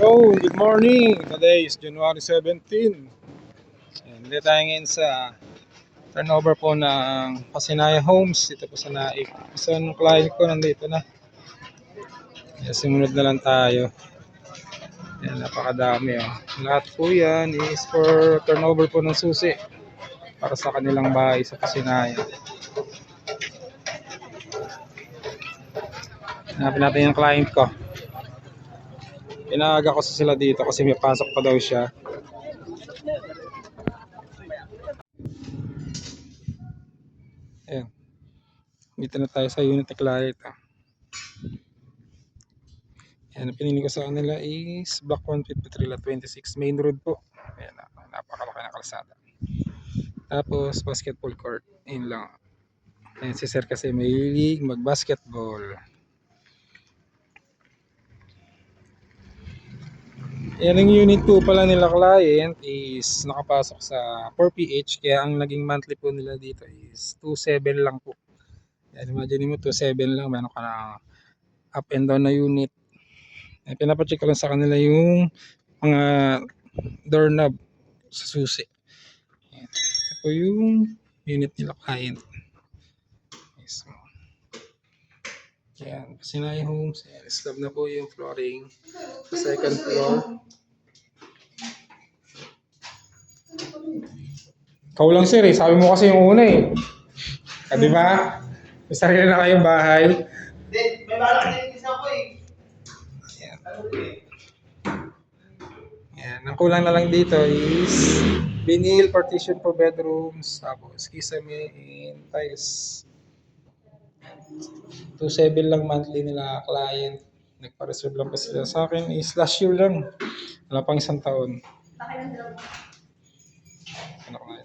Hello, good morning. Today is January 17. Ayan, dito tayo ngayon sa turnover po ng Pasinaya Homes. Dito po sa Naik. Isang client ko nandito na. Ayan, sumunod na lang tayo. Ayan, napakadami. Oh. Lahat po yan is for turnover po ng susi para sa kanilang bahay sa Pasinaya. Hanapin natin yung client ko. Pinaaga ko sa sila dito kasi may pasok pa daw siya. Ayan. Dito na tayo sa unit na client. Ayan, ang pinili ko sa kanila is Block 153 Lot 26 Main Road po. Ayan, napakalaki na kalsada. Tapos basketball court. Ayun lang. Ayan, si sir kasi may hilig mag-basketball. Ayan, ang unit po pala nila client is nakapasok sa 4PH. Kaya ang naging monthly po nila dito is 2.7 lang po. Ayan, imagine mo 2.7 lang. Meron ka na up and down na unit. Ayan, pinapacheck ko lang sa kanila yung mga doorknob sa susi. Ayan. Ito po yung unit nila client. So, ayan, Pasinaya Homes. Ayan, slab na po yung flooring sa second floor. Ikaw lang sir eh, sabi mo kasi yung una eh. Di ba? May sarili na kayong bahay. Hindi, may balak din isa ko eh. Ayan. Ayan, ang kulang na lang dito is vinyl partition for bedrooms, tapos kisame and tiles. 2.7 lang monthly nila client. Nagpa-reserve lang pa sila. Sa akin is last year lang. Wala pang isang taon. Ano ko ngayon?